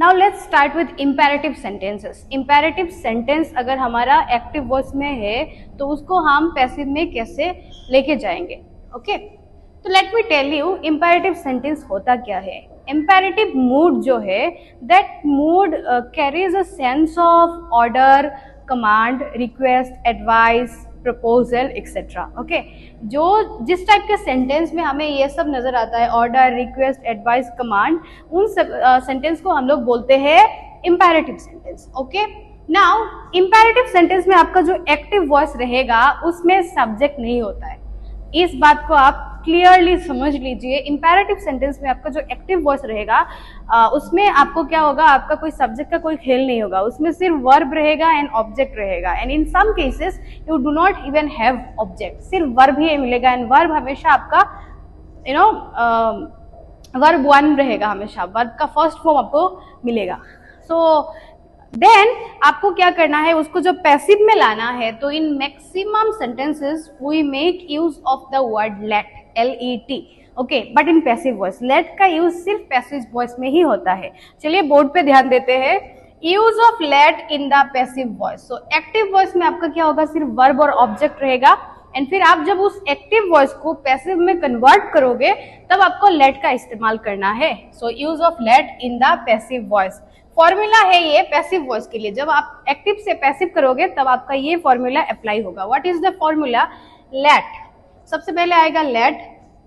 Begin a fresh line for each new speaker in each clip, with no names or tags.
Now let's start with imperative sentences. Imperative sentence अगर हमारा active voice में है तो उसको हम पैसिव में कैसे लेके जाएंगे। ओके, तो let me tell you imperative sentence होता क्या है। इम्पेरेटिव मूड जो है, that mood carries a sense of order, command, request, advice, proposal etcetera. Okay, जो जिस टाइप के सेंटेंस में हमें ये सब नजर आता है, ऑर्डर, रिक्वेस्ट, एडवाइस, कमांड, उन सब सेंटेंस को हम लोग बोलते हैं imperative sentence. Okay, now imperative sentence में आपका जो एक्टिव वॉइस रहेगा उसमें सब्जेक्ट नहीं होता है। इस बात को आप क्लियरली समझ लीजिए। इम्पेरेटिव सेंटेंस में आपका जो एक्टिव वॉइस रहेगा उसमें आपको क्या होगा, आपका कोई सब्जेक्ट का कोई खेल नहीं होगा, उसमें सिर्फ वर्ब रहेगा एंड ऑब्जेक्ट रहेगा। And in some cases you do not even have object, सिर्फ वर्ब ही मिलेगा। एंड वर्ब हमेशा आपका वर्ब वन रहेगा, हमेशा वर्ब का फर्स्ट फॉर्म आपको मिलेगा। सो देन आपको क्या करना है, उसको जब पैसिव में लाना है तो in maximum sentences we make use of the word let, LET। Okay, but in passive voice let का यूज सिर्फ पैसिव वॉइस में ही होता है। चलिए बोर्ड पे ध्यान देते हैं, use of let in the passive voice. So active voice में आपका क्या होगा, सिर्फ वर्ब और ऑब्जेक्ट रहेगा। एंड फिर आप जब उस एक्टिव वॉइस को पैसिव में कन्वर्ट करोगे तब आपको लेट का इस्तेमाल करना है। So use of let in the passive voice formula है ये पैसिव वॉइस के लिए। जब आप एक्टिव से पैसिव करोगे तब आपका ये फॉर्मूला अप्लाई होगा। What is the formula? Let, सबसे पहले आएगा let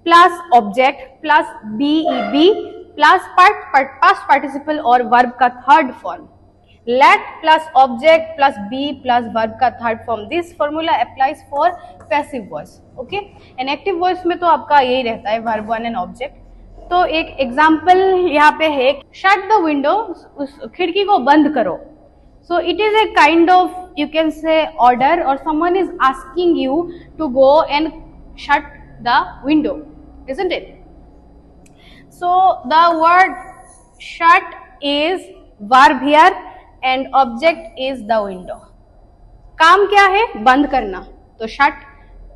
plus object plus BEB plus past participle और वर्ब का third form. Let plus object plus be plus verb का third form. This formula applies for passive voice. Okay, and active voice में तो आपका यही रहता है, वर्ब वन एंड ऑब्जेक्ट। तो एक एग्जाम्पल यहाँ पे है, शट द विंडो, उस खिड़की को बंद करो। So it is a kind of you can say order, और someone is asking you to go and shut the window, isn't it? So the word shut is verb here and object is the window. काम क्या है? बंद करना। तो shut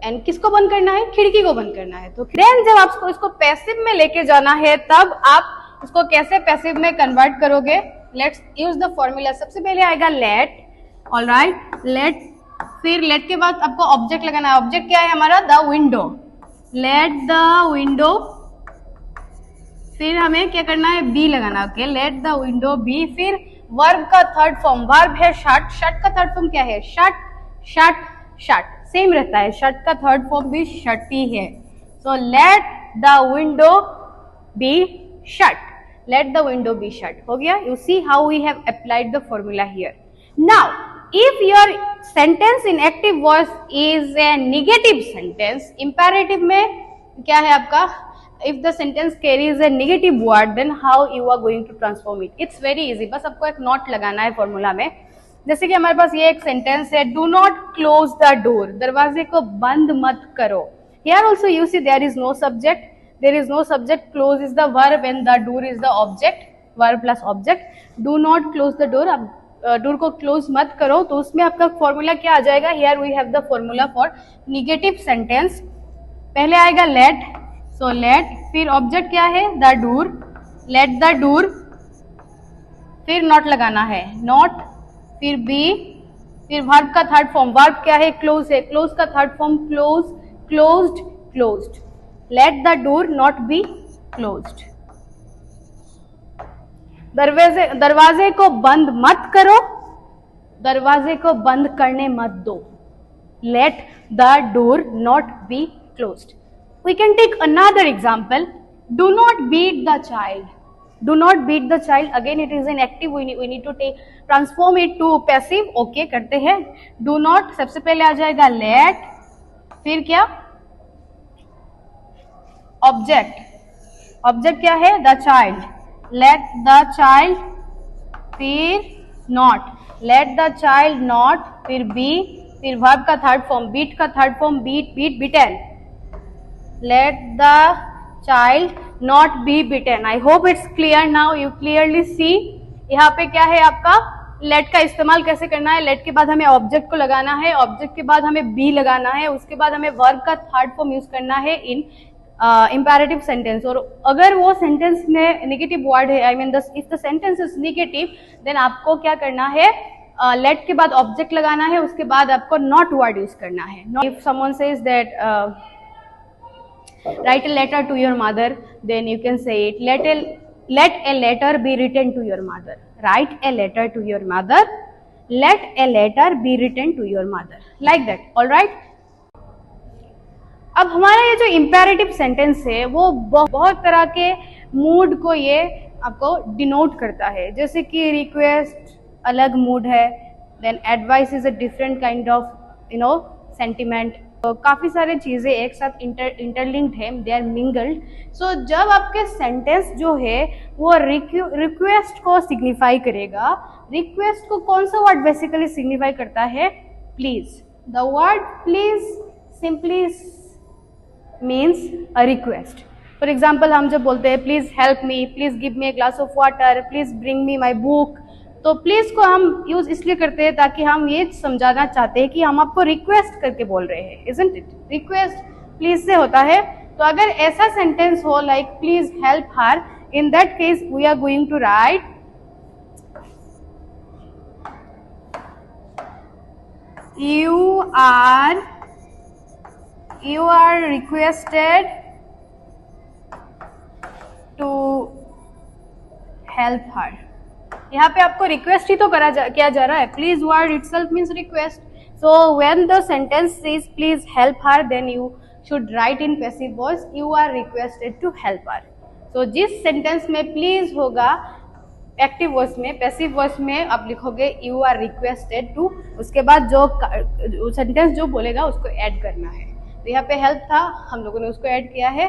and किसको बंद करना है? खिड़की को बंद करना है। तो देन जब आपको इसको पैसिव में लेके जाना है तब आप इसको कैसे पैसिव में कन्वर्ट करोगे? Let's use the formula. सबसे पहले आएगा लेट, ऑलराइट, लेट, फिर लेट के बाद आपको ऑब्जेक्ट लगाना है। ऑब्जेक्ट क्या है हमारा? The window. Let the window, फिर हमें क्या करना है? बी लगाना। Okay, let the window be. फिर वर्ब का थर्ड फॉर्म, वर्ब है शट, शट का थर्ड फॉर्म क्या है? शट, शट, शट, सेम रहता है। शट का थर्ड फॉर्म भी शट ही है। So let the window be shut, let the window be shut. हो गया। You see how we have applied the formula here. Now if your sentence in active voice is a negative sentence, imperative में क्या है आपका? if the sentence carries a negative word then how you are going to transform it? it's very easy, बस आपको एक note लगाना है formula में। जैसे कि हमारे पास ये एक सेंटेंस है, do not close the door, दरवाजे को बंद मत करो। here also you see there is no subject, there is no subject, close is the verb and the door is the object, verb plus object। do not close the door, आप door को close मत करो, तो उसमें आपका formula क्या आ जाएगा? Here we have the formula for negative sentence. पहले आएगा लेट, सो लेट, फिर ऑब्जेक्ट क्या है? The door, let the door, फिर नॉट लगाना है, नॉट, फिर बी, फिर वर्ब का थर्ड फॉर्म, वर्ब क्या है? क्लोज है, क्लोज का third form close, closed, closed. Late the door not be closed. दरवाजे को बंद मत करो, दरवाजे को बंद करने मत दो। Let the door not be closed. We can take another example, do not beat the child, do not beat the child. Again it is an active, we need to take transform it to passive. Okay, करते हैं। Do not, सबसे पहले आ जाएगा late, फिर क्या? Object, object क्या है? The child, let the child, फिर not, let the child not, फिर be, फिर verb का थर्ड फॉर्म, beat का third form, beat, beat, beaten, let the child not be beaten। I hope it's clear now, you clearly see यहाँ पे क्या है आपका? let का इस्तेमाल कैसे करना है? let के बाद हमें ऑब्जेक्ट को लगाना है, ऑब्जेक्ट के बाद हमें be लगाना है, उसके बाद हमें verb का थर्ड फॉर्म यूज करना है इन imperative sentence, और अगर वो सेंटेंस में नेगेटिव वर्ड है, I mean if the sentence is negative, then आपको क्या करना है, लेट के बाद ऑब्जेक्ट लगाना है, उसके बाद आपको नॉट वर्ड यूज करना है. If someone says that write a letter to your mother, then you can say it, let a letter be written to your mother. Write a letter to your mother. Let a letter be written to your mother. Like that. All right. अब हमारा ये जो imperative sentence है वो बहुत तरह के mood को ये आपको डिनोट करता है. जैसे कि रिक्वेस्ट अलग मूड है, then advice is a different kind of sentiment. तो काफ़ी सारे चीज़ें एक साथ इंटरलिंक्ड है, दे आर मिंगल्ड. सो जब आपके सेंटेंस जो है वो रिक्वेस्ट को सिग्निफाई करेगा. रिक्वेस्ट को कौन सा वर्ड बेसिकली सिग्निफाई करता है? Please. The word please simply means a request. For example हम जब बोलते हैं please help me, please give me A glass of water, please bring me my book, तो प्लीज को हम यूज इसलिए करते हैं ताकि हम ये समझाना चाहते हैं कि हम आपको रिक्वेस्ट करके बोल रहे हैं. Isn't it? रिक्वेस्ट प्लीज से होता है. तो अगर ऐसा सेंटेंस हो like please help her, in that case we are going to write you are requested to help her. यहाँ पे आपको रिक्वेस्ट ही तो किया जा रहा है. Please word itself means request. So when the sentence is please help her, then you should write in passive voice you are requested to help her. So जिस sentence में प्लीज होगा एक्टिव वॉइस में, passive voice में आप लिखोगे you are requested to, उसके बाद जो सेंटेंस जो बोलेगा उसको ऐड करना है. तो यहाँ पे हेल्प था, हम लोगों ने उसको ऐड किया है.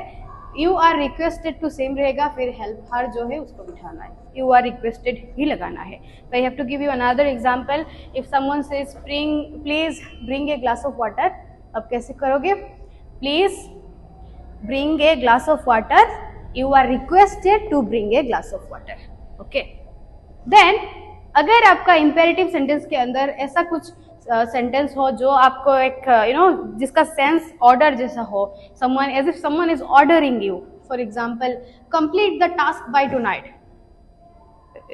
You are requested to same रहेगा, फिर हेल्प हर जो है उसको बिठाना है, यू आर रिक्वेस्टेड ही लगाना है. तो I have to give you another example. If someone says please bring a glass of water, अब कैसे करोगे? Please bring a glass of water, you are requested to bring a glass of water. Okay. Then अगर आपका imperative sentence के अंदर ऐसा कुछ sentence हो जो आपको एक जिसका सेंस ऑर्डर जैसा हो, someone as if someone is ordering you, for example complete the task by tonight,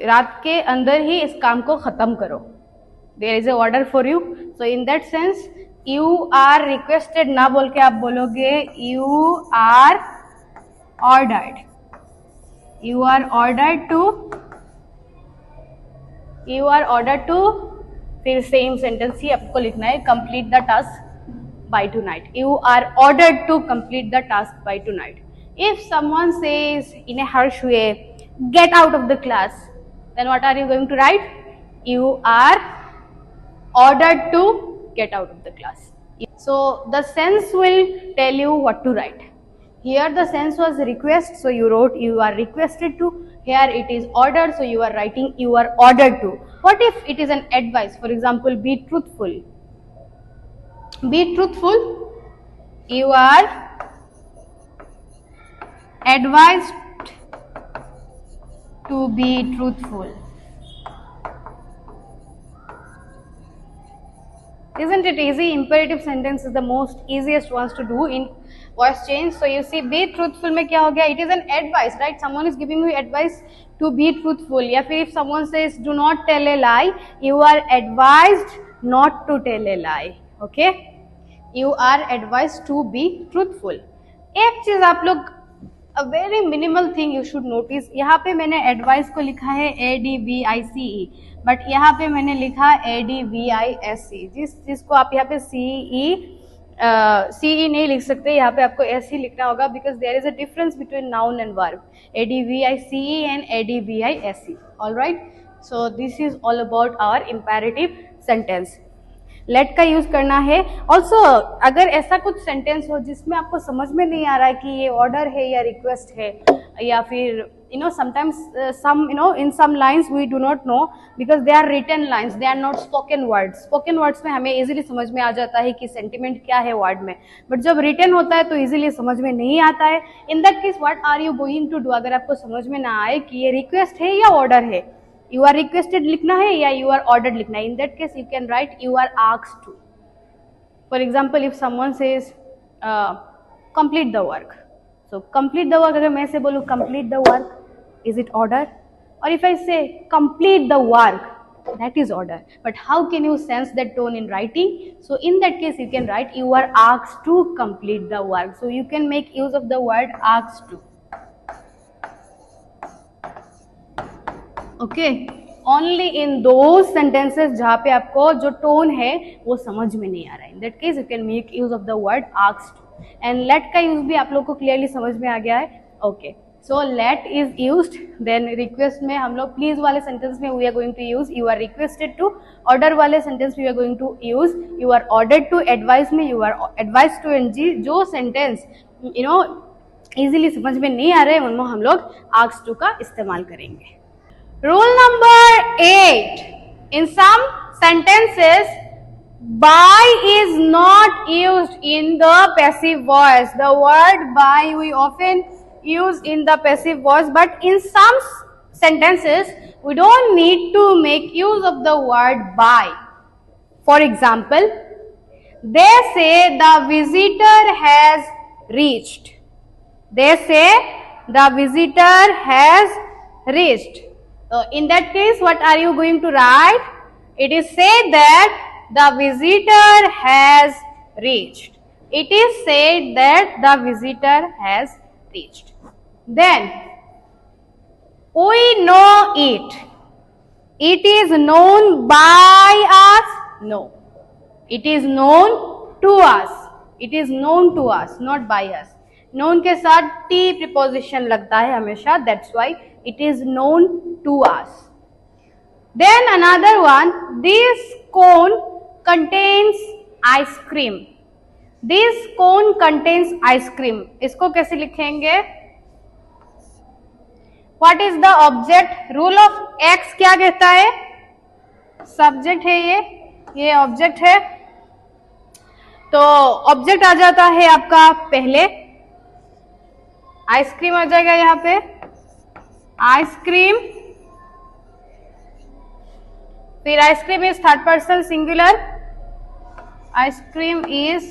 रात के अंदर ही इस काम को खत्म करो, there is a order for you. so in that sense you are requested ना बोल के आप बोलोगे you are ordered. you are ordered to फिर सेम सेंटेंस ही आपको लिखना है, complete the task by tonight. You are ordered to complete the task by tonight. If someone says in a harsh way get out of the class, then what are you going to write? You are ordered to get out of the class. So the sense will tell you what to write. Here the sense was request, so you wrote you are requested to. Here it is ordered, so you are writing you are ordered to. What if it is an advice? For example, be truthful. Be truthful. You are advised to be truthful. Isn't it easy? Imperative sentence is the most easiest ones to do in voice change. So you see, be truthful में क्या हो गया? It is an advice, right? Someone is giving you advice to be truthful. या फिर if someone says do not tell a lie, you are advised not to tell a lie. Okay? You are advised to be truthful. एक चीज आप लोग a very minimal thing you should notice. यहाँ पे मैंने advice को लिखा है ADVICE, बट यहाँ पे मैंने लिखा ADVISE. जिस चीज को आप यहाँ पे CE नहीं लिख सकते, यहाँ पे आपको SE लिखना होगा, because there is a difference between noun and verb. ADVICE and ADVISE. Alright. So this is all about our imperative sentence. Let का यूज करना है. ऑल्सो अगर ऐसा कुछ सेंटेंस हो जिसमें आपको समझ में नहीं आ रहा है कि ये ऑर्डर है या रिक्वेस्ट है, या फिर sometimes in some lines we do not know because they are written lines, they are not spoken words. spoken words में हमें easily समझ में आ जाता है कि sentiment क्या है word में, but जब written होता है तो easily समझ में नहीं आता है. in that case what are you going to do? अगर आपको समझ में ना आए कि ये request है या order है, you are requested लिखना है या you are ordered लिखना है, in that case you can write you are asked to. for example, if someone says complete the work, So complete the work, अगर मैं से बोलूँ complete the work, is it order? Or if I say complete the work, that is order. But how can you sense that tone in writing? So in that case you can write you are asked to complete the work. So you can make use of the word asked to. Okay, only in those sentences जहाँ पे आपको जो tone है वो समझ में नहीं आ रहा है, in that case you can make use of the word asked to. And let का use भी आप लोग को clearly समझ में आ गया है. Okay, so let is used. Then request में हम लोग please वाले sentence में we are going to use you are requested to. Order वाले sentence में we are going to use you are ordered to. Advice में you are advised to. ng जो sentence you know easily समझ में नहीं आ रहे हैं उनमें हम लोग asked to का इस्तेमाल करेंगे. Rule number 8. In some sentences, by is not used in the passive voice. The word by we often use in the passive voice, but in some sentences, we don't need to make use of the word by. For example, they say the visitor has reached. They say the visitor has reached. So in that case, what are you going to write? It is said that the visitor has reached. It is said that the visitor has reached. Then, we know it. It is known by us? No. It is known to us. It is known to us, not by us. Known के साथ T preposition लगता है हमेशा. That's why it is known to us. Then another one, this cone contains ice cream. This cone contains ice cream. इसको कैसे लिखेंगे? What is the object? Rule of X क्या कहता है? Subject है ये object है. तो object आ जाता है आपका पहले. आइसक्रीम आ जाएगा यहाँ पे. आइसक्रीम, फिर ice cream is third person singular. Ice cream is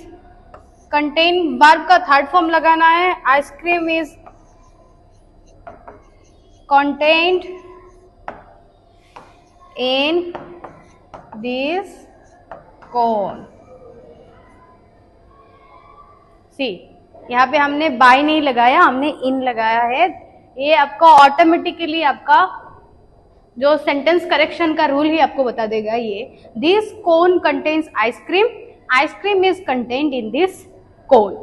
contain, verb का थर्ड फॉर्म लगाना है. Ice cream is contained in this cone. See, यहाँ पे हमने बाय नहीं लगाया, हमने इन लगाया है. ये आपका ऑटोमेटिकली आपका जो सेंटेंस करेक्शन का रूल ही आपको बता देगा. ये this cone contains ice cream. Ice cream is contained in this cone.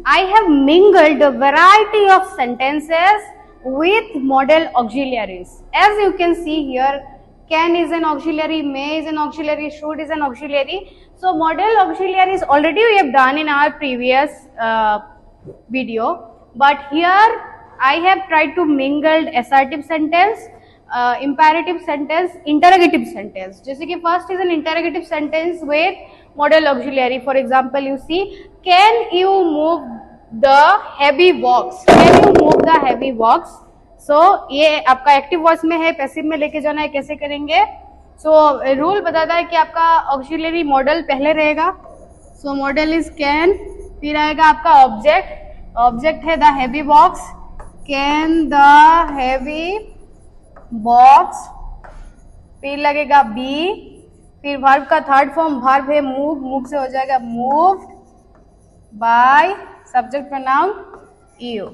I have mingled a variety of sentences with model auxiliaries. As you can see here, can is an auxiliary, may is an auxiliary, should is an auxiliary. So model auxiliaries already we have done in our previous video, but here I have tried to mingle assertive sentence, imperative sentence, interrogative sentence. जैसे कि first is an interrogative sentence with model auxiliary. For example, you see, can you move the heavy box? Can you move the heavy box? So ये आपका active voice में है, passive में लेके जाना है, कैसे करेंगे? So रूल बताता है कि आपका ऑक्सिलरी मॉडल पहले रहेगा. So मॉडल इज कैन, फिर आएगा आपका ऑब्जेक्ट. ऑब्जेक्ट है the heavy box. Can the heavy box, फिर लगेगा बी, फिर वर्ब का थर्ड फॉर्म वर्ब है मूव. मूव से हो जाएगा moved by, subject pronoun you.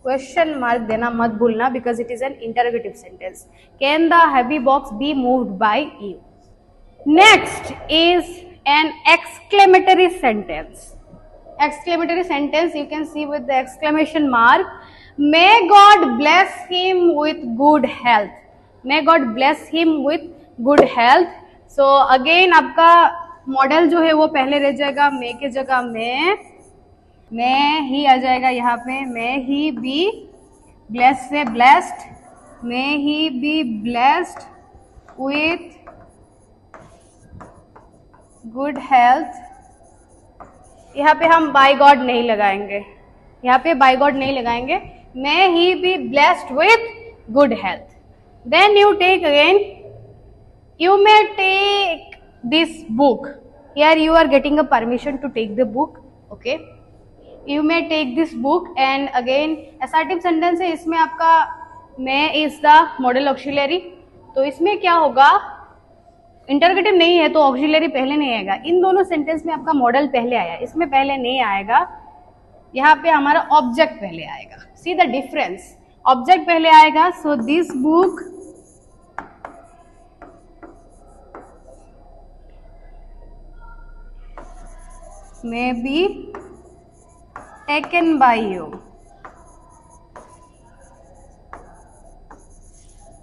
Question mark देना मत भूलना because it is N interrogative sentence. Can the heavy box be moved by you. Next is an exclamatory sentence. Exclamatory sentence you can see with the exclamation mark. May God bless him with good health. May God bless him with good health. So again आपका model जो है वो पहले रह जाएगा. may के जगह may ही आ जाएगा यहाँ पे. may he be blessed से blessed. may he be blessed with good health. यहाँ पे हम बाय गॉड नहीं लगाएंगे. यहाँ पे बाय गॉड नहीं लगाएंगे. May he be blessed with good health. Then you take again, you may take this book. Here you are getting a permission to take the book. Okay, you may take this book and again assertive sentence है, इसमें आपका may is the modal auxiliary, तो इसमें क्या होगा, interrogative नहीं है तो ऑक्सिलरी पहले नहीं आएगा। इन दोनों सेंटेंस में आपका मॉडल पहले आया, इसमें पहले नहीं आएगा, यहाँ पे हमारा ऑब्जेक्ट पहले आएगा। सी द डिफरेंस, ऑब्जेक्ट पहले आएगा। So this book may be taken by you।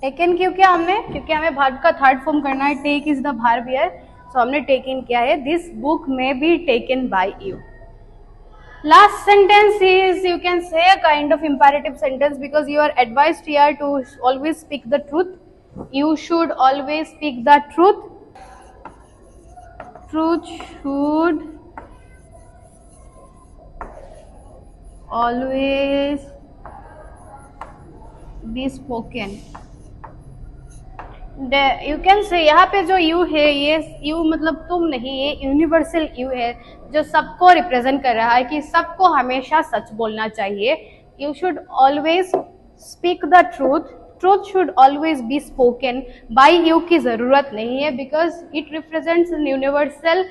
Taken क्यों किया हमने, क्योंकि हमें वर्ब का थर्ड फॉर्म करना है, take is the verb here, so हमने टेकन किया है, this book may be taken by you. Last sentence is you can say a kind of imperative sentence because you are advised here to always speak the truth, you should always speak the truth, truth should always be spoken। You can say, यहाँ पे जो you है, ये you मतलब तुम नहीं, ये universal you है जो सबको रिप्रेजेंट कर रहा है कि सबको हमेशा सच बोलना चाहिए। You should always speak the truth, truth should always be spoken. By you की जरूरत नहीं है because it represents an universal,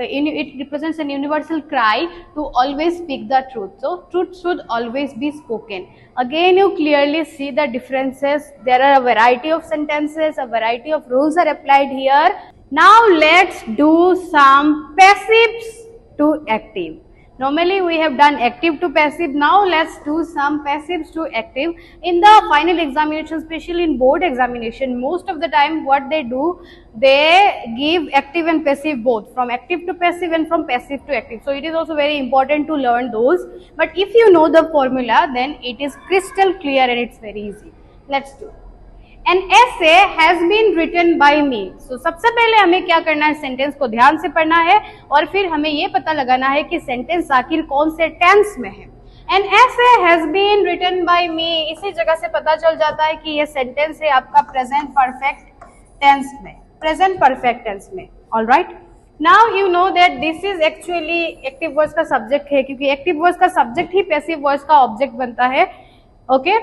it represents an universal cry to always speak the truth, so truth should always be spoken। Again you clearly see the differences, there are a variety of sentences, a variety of rules are applied here। Now let's do some passives to active। Normally we have done active to passive, now let's do some passives to active। In the final examination, especially in board examination, most of the time what they do, they give active and passive both, from active to passive and from passive to active, so it is also very important to learn those, but if you know the formula then it is crystal clear and it's very easy। Let's do an essay has been written by me। so सबसे पहले हमें क्या करना है, sentence को ध्यान से पढ़ना है और फिर हमें ये पता लगाना है कि सेंटेंस आखिर कौन से टेंस में है। An essay has been written by me, इसी जगह से पता चल जाता है कि ये सेंटेंस है आपका प्रेजेंट परफेक्ट टेंस में, प्रेजेंट परफेक्ट टेंस में। Alright, now you know that this is actually active voice का सब्जेक्ट है, क्योंकि एक्टिव वॉइस का सब्जेक्ट ही पैसिव वॉइस का ऑब्जेक्ट बनता है। ओके,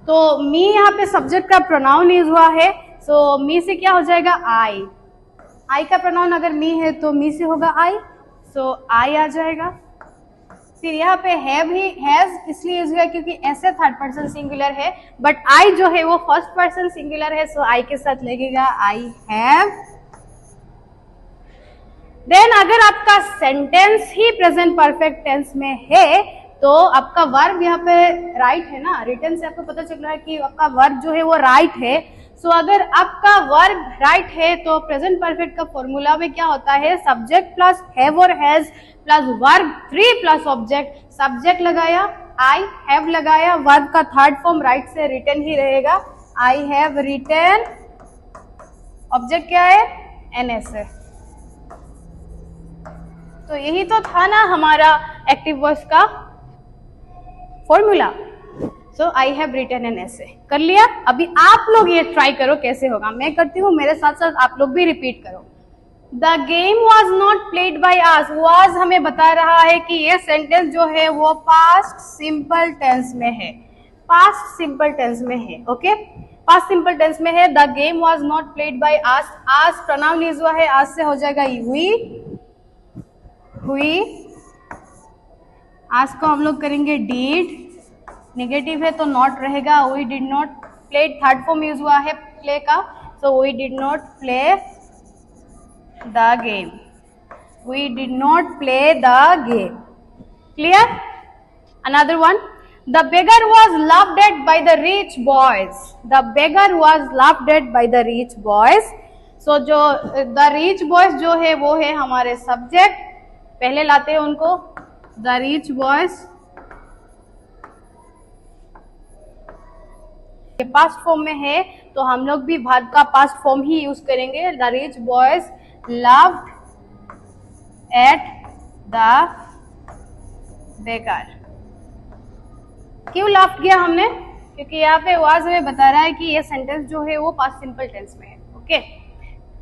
तो मी यहाँ पे सब्जेक्ट का प्रोनाउन यूज हुआ है, सो मी से क्या हो जाएगा, आई। आई का प्रोनाउन अगर मी है तो मी से होगा आई, सो आई आ जाएगा। फिर यहाँ पे हैव ही, हैज इसलिए यूज हुआ क्योंकि ऐसे थर्ड पर्सन सिंगुलर है, बट आई जो है वो फर्स्ट पर्सन सिंगुलर है, सो आई के साथ लगेगा आई हैव। देन अगर आपका सेंटेंस ही प्रेजेंट परफेक्ट टेंस में है तो आपका वर्ब यहाँ पे राइट है ना, रिटन से आपको पता चल रहा है कि आपका वर्ब जो है वो राइट है। सो अगर आपका वर्ब राइट है तो प्रेजेंट परफेक्ट का फॉर्मूला में क्या होता है, सब्जेक्ट प्लस हैव और has plus verb 3 plus object, subject लगाया आई हैव लगाया, वर्ब का थर्ड फॉर्म राइट से रिटन ही रहेगा, आई हैव रिटन, ऑब्जेक्ट क्या है, एन एस ए। तो यही तो था ना हमारा एक्टिव वॉइस का formula. So I have written an essay, कर लिया। अभी आप लोग ये ट्राई करो कैसे होगा, मैं करती हूँ, मेरे साथ साथ आप लोग भी रिपीट करो। The game was not played by us, was हमें बता रहा है कि ये सेंटेंस जो है वो पास्ट सिंपल टेंस में है, पास्ट सिंपल टेंस में है। ओके, पास्ट सिंपल टेंस में है। The game was not played by us, us pronoun use हुआ है, अस से हो जाएगा वी, हुई। आज को हम लोग करेंगे डीड, नेगेटिव है तो नॉट रहेगा, we did not play, third form use हुआ है प्ले का, so we did not play the game, we did not play the game. Clear? Another one, the beggar was loved at by the rich boys, the beggar was loved at by the rich boys. So जो the rich boys जो है वो है हमारे subject, पहले लाते हैं उनको, the rich boys past form में है तो हम लोग भी वर्ब का पास्ट फॉर्म ही यूज करेंगे। The rich boys loved at the beggar. क्यों लव्ड किया हमने, क्योंकि यहाँ पे वाज हमें बता रहा है कि ये सेंटेंस जो है वो पास्ट सिंपल टेंस में है। Okay,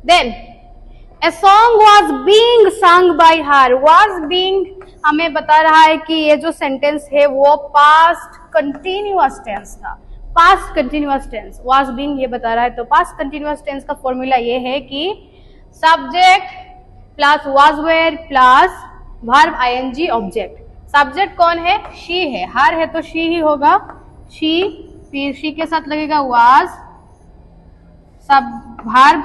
then A song was being sung by her. Was being हमें बता रहा है कि ये जो सेंटेंस है वो पास्ट कंटिन्यूअस टेंस था. Past continuous tense was being ये बता रहा है. तो पास्ट कंटिन्यूअस टेंस का फॉर्मूला ये है कि subject plus was were plus verb ing object. Subject कौन है? she है. हर है तो she ही होगा. she, फिर she के साथ लगेगा was, सब verb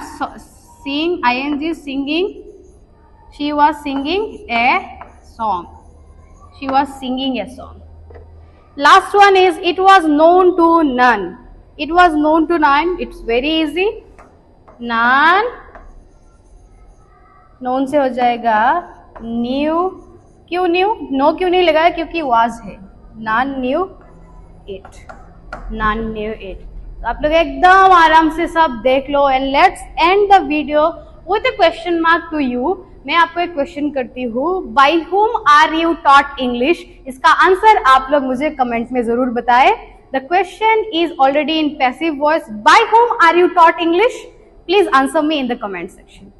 sing ing singing. She was singing a song. She was singing a song. Last one is it was known to none. It was known to none. It's very easy. None. known से हो जाएगा knew. क्यों knew? no क्यों नहीं लगाया? क्योंकि was है. none knew it. none knew it. तो आप लोग एकदम आराम से सब देख लो. And let's end the video with a question mark to you. मैं आपको एक क्वेश्चन करती हूँ. By whom are you taught English? इसका आंसर आप लोग मुझे कमेंट में जरूर बताएं. The question is already in passive voice. By whom are you taught English? Please answer me in the comment section.